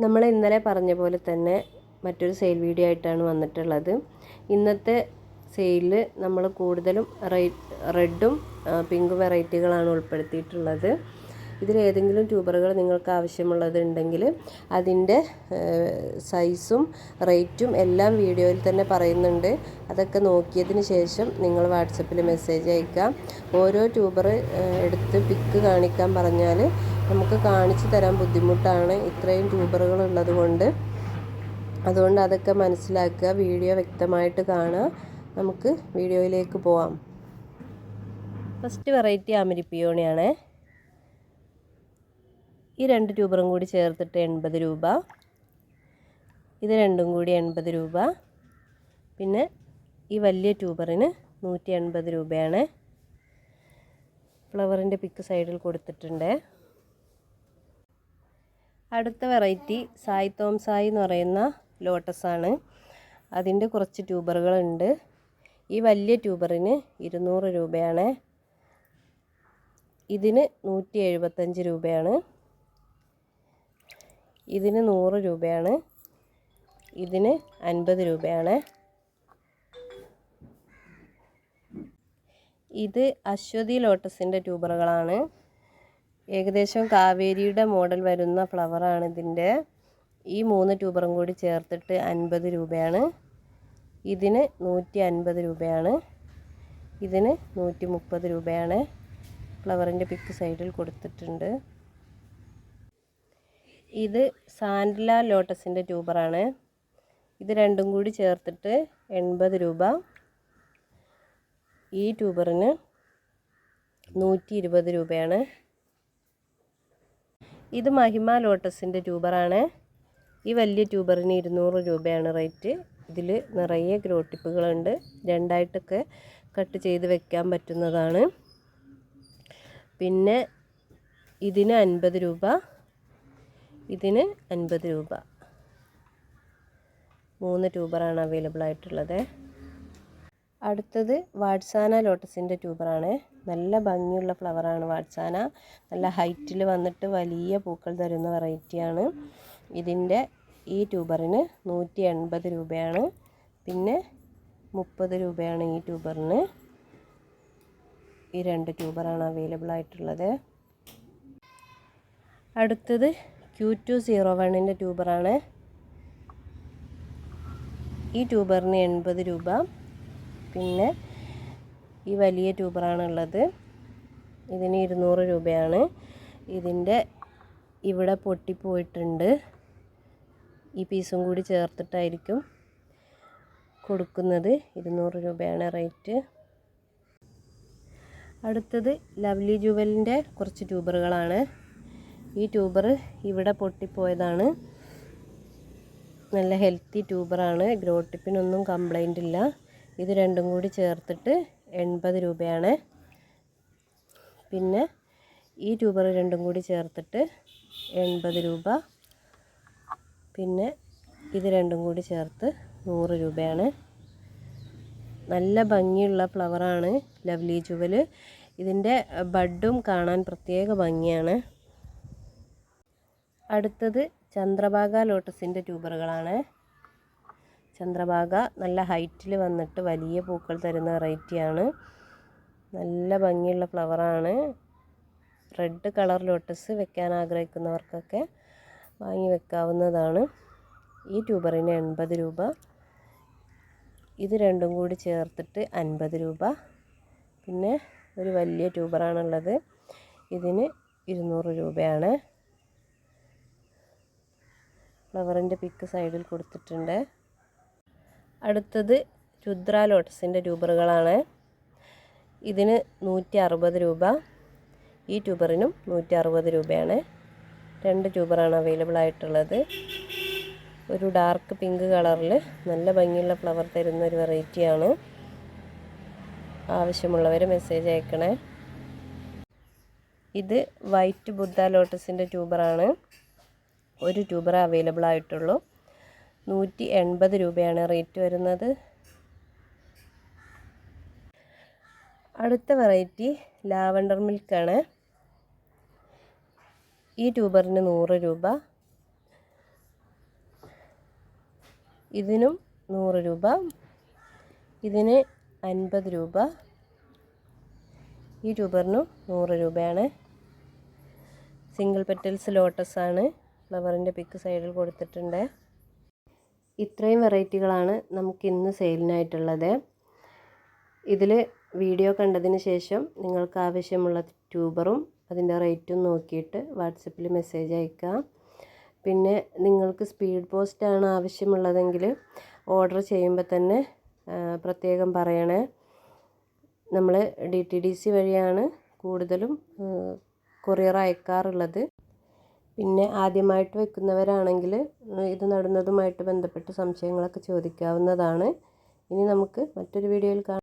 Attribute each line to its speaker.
Speaker 1: നമ്മൾ ഇന്നലെ പറഞ്ഞ പോലെ തന്നെ മറ്റൊരു സെയിൽ വീഡിയോ ആയിട്ടാണ് വന്നിട്ടുള്ളത്. ഇന്നത്തെ സെയിലിൽ നമ്മൾ കൂടുതലും റെഡും പിങ്ക് വെറൈറ്റികളാണ് ഉൾപ്പെടുത്തിയിട്ടുള്ളത്. ഇതിലേതെങ്കിലും ട്യൂബറുകൾ നിങ്ങൾക്ക് ആവശ്യമുള്ളത് ഉണ്ടെങ്കിൽ അതിൻ്റെ സൈസും റേറ്റും എല്ലാം വീഡിയോയിൽ തന്നെ പറയുന്നുണ്ട്. അതൊക്കെ നോക്കിയതിന് ശേഷം നിങ്ങൾ വാട്സപ്പിൽ മെസ്സേജ് അയക്കാം. ഓരോ ട്യൂബർ എടുത്ത് പിക്ക് കാണിക്കാൻ പറഞ്ഞാൽ നമുക്ക് കാണിച്ചു തരാൻ ബുദ്ധിമുട്ടാണ്, ഇത്രയും ട്യൂബറുകൾ ഉള്ളത് കൊണ്ട്. അതുകൊണ്ട് അതൊക്കെ മനസ്സിലാക്കുക, വീഡിയോ വ്യക്തമായിട്ട് കാണുക. നമുക്ക് വീഡിയോയിലേക്ക് പോവാം. ഫസ്റ്റ് വെറൈറ്റി അമരിപ്പിയോണിയാണ്. ഈ 2 ട്യൂബറും കൂടി ചേർത്തിട്ട് 80 രൂപ. ഇത് രണ്ടും കൂടി 80 രൂപ. പിന്നെ ഈ വലിയ ട്യൂബറിന് 180 രൂപയാണ്. ഫ്ലവറിൻ്റെ പിക്ക് സൈഡിൽ കൊടുത്തിട്ടുണ്ട്. അടുത്ത വെറൈറ്റി സായ് തോം സായ് എന്ന് പറയുന്ന ലോട്ടസാണ്. അതിൻ്റെ കുറച്ച് ട്യൂബറുകളുണ്ട്. ഈ വലിയ ട്യൂബറിന് 200 രൂപയാണ്. ഇതിന് 175 രൂപയാണ്. ഇതിന് 100 രൂപയാണ്. ഇതിന് 50 രൂപയാണ്. ഇത് അശ്വതി ലോട്ടസിൻ്റെ ട്യൂബറുകളാണ്. ഏകദേശം കാവേരിയുടെ മോഡൽ വരുന്ന ഫ്ലവറാണ് ഇതിൻ്റെ. ഈ 3 ട്യൂബറും കൂടി ചേർത്തിട്ട് 50 രൂപയാണ്. ഇതിന് 150 രൂപയാണ്. ഇതിന് 130 രൂപയാണ്. ഫ്ലവറിൻ്റെ പിക്ക് സൈഡിൽ കൊടുത്തിട്ടുണ്ട്. ഇത് സാൻഡ്ല ലോട്ടസിൻ്റെ ട്യൂബറാണ്. ഇത് രണ്ടും കൂടി ചേർത്തിട്ട് 80 രൂപ. ഈ ട്യൂബറിന് 120 രൂപയാണ്. ഇത് മഹിമ ലോട്ടസിൻ്റെ ട്യൂബറാണ്. ഈ വലിയ ട്യൂബറിന് 200 രൂപയാണ് റേറ്റ്. ഇതിൽ നിറയെ ഗ്രോ ടിപ്പുകളുണ്ട്. രണ്ടായിട്ടൊക്കെ കട്ട് ചെയ്ത് വെക്കാൻ പറ്റുന്നതാണ്. പിന്നെ ഇതിന് 50 രൂപ. ഇതിന് 50 രൂപ. 3 ട്യൂബറാണ് അവൈലബിൾ ആയിട്ടുള്ളത്. അടുത്തത് വാട്സാന ലോട്ടസിൻ്റെ ട്യൂബറാണ്. നല്ല ഭംഗിയുള്ള ഫ്ലവറാണ് വാട്സാന. നല്ല ഹൈറ്റിൽ വന്നിട്ട് വലിയ പൂക്കൾ തരുന്ന വെറൈറ്റിയാണ്. ഇതിൻ്റെ ഈ ട്യൂബറിന് 180 രൂപയാണ്. പിന്നെ 30 രൂപയാണ് ഈ ട്യൂബറിന്. ഈ 2 ട്യൂബറാണ് അവൈലബിൾ ആയിട്ടുള്ളത്. അടുത്തത് Q201ൻ്റെ ട്യൂബറാണ്. ഈ ട്യൂബറിന് 80 രൂപ. പിന്നെ ഈ വലിയ ട്യൂബറാണ് ഉള്ളത്. ഇതിന് 200 രൂപയാണ്. ഇതിൻ്റെ ഇവിടെ പൊട്ടിപ്പോയിട്ടുണ്ട്. ഈ പീസും കൂടി ചേർത്തിട്ടായിരിക്കും കൊടുക്കുന്നത്. 200 രൂപയാണ് റേറ്റ്. അടുത്തത് ലവ്ലി ജുവലിൻ്റെ കുറച്ച് ട്യൂബറുകളാണ്. ഈ ട്യൂബർ ഇവിടെ പൊട്ടിപ്പോയതാണ്. നല്ല ഹെൽത്തി ട്യൂബറാണ്. ഗ്രോ ടിപ്പിനൊന്നും കംപ്ലൈൻ്റ് ഇല്ല. ഇത് രണ്ടും കൂടി ചേർത്തിട്ട് 80 രൂപയാണ്. പിന്നെ ഈ ട്യൂബർ രണ്ടും കൂടി ചേർത്തിട്ട് 80 രൂപ. പിന്നെ ഇത് രണ്ടും കൂടി ചേർത്ത് 100 രൂപയാണ്. നല്ല ഭംഗിയുള്ള ഫ്ലവറാണ് ലവ്ലി ജുവൽ. ഇതിൻ്റെ ബഡും കാണാൻ പ്രത്യേക ഭംഗിയാണ്. അടുത്തത് ചന്ദ്രഭാഗ ലോട്ടസിൻ്റെ ട്യൂബറുകളാണ്. ചന്ദ്രഭാഗ നല്ല ഹൈറ്റിൽ വന്നിട്ട് വലിയ പൂക്കൾ തരുന്ന വെറൈറ്റിയാണ്. നല്ല ഭംഗിയുള്ള ഫ്ലവറാണ്. റെഡ് കളർ ലോട്ടസ് വെക്കാൻ ആഗ്രഹിക്കുന്നവർക്കൊക്കെ വാങ്ങി വെക്കാവുന്നതാണ്. ഈ ട്യൂബറിന് 80 രൂപ. ഇത് രണ്ടും കൂടി ചേർത്തിട്ട് 50 രൂപ. പിന്നെ ഒരു വലിയ ട്യൂബറാണുള്ളത്. ഇതിന് 200 രൂപയാണ്. ഫ്ലവറിൻ്റെ പിക്ക് സൈഡിൽ കൊടുത്തിട്ടുണ്ട്. അടുത്തത് രുദ്ര ലോട്ടസിൻ്റെ ട്യൂബറുകളാണ്. ഇതിന് 160 രൂപ. ഈ ട്യൂബറിനും 160 രൂപയാണ്. 2 ട്യൂബറാണ് അവൈലബിൾ ആയിട്ടുള്ളത്. ഒരു ഡാർക്ക് പിങ്ക് കളറിൽ നല്ല ഭംഗിയുള്ള ഫ്ലവർ തരുന്ന ഒരു വെറൈറ്റിയാണ്. ആവശ്യമുള്ളവർ മെസ്സേജ് അയക്കണേ. ഇത് വൈറ്റ് ബുദ്ധ ലോട്ടസിൻ്റെ ട്യൂബറാണ്. ഒരു ട്യൂബർ അവൈലബിൾ ആയിട്ടുള്ളൂ. 180 രൂപയാണ് റേറ്റ് വരുന്നത്. അടുത്ത വെറൈറ്റി ലാവൻഡർ മിൽക്കാണ്. ഈ ട്യൂബറിന് 100 രൂപ. ഇതിനും 100 രൂപ, ഇതിന് 50 രൂപ, ഈ ട്യൂബറിനും 100 രൂപയാണ്. സിംഗിൾ പെറ്റൽസ് ലോട്ടസ് ആണ്. ഫ്ലവറിൻ്റെ പിക്ക് സൈഡിൽ കൊടുത്തിട്ടുണ്ട്. ഇത്രയും വെറൈറ്റികളാണ് നമുക്ക് ഇന്ന് സെയിലിനായിട്ടുള്ളത്. ഇതിൽ വീഡിയോ കണ്ടതിന് ശേഷം നിങ്ങൾക്ക് ആവശ്യമുള്ള ട്യൂബറും അതിൻ്റെ റേറ്റും നോക്കിയിട്ട് വാട്സപ്പിൽ മെസ്സേജ് അയക്കാം. പിന്നെ നിങ്ങൾക്ക് സ്പീഡ് പോസ്റ്റാണ് ആവശ്യമുള്ളതെങ്കിൽ ഓർഡർ ചെയ്യുമ്പോൾ തന്നെ പ്രത്യേകം പറയണേ. നമ്മൾ DTDC വഴിയാണ് കൂടുതലും കൊറിയർ അയക്കാറുള്ളത്. പിന്നെ ആദ്യമായിട്ട് വെക്കുന്നവരാണെങ്കിൽ ഇത് നടുന്നതുമായിട്ട് ബന്ധപ്പെട്ട് സംശയങ്ങളൊക്കെ ചോദിക്കാവുന്നതാണ്. ഇനി നമുക്ക് മറ്റൊരു വീഡിയോയിൽ കാണാം.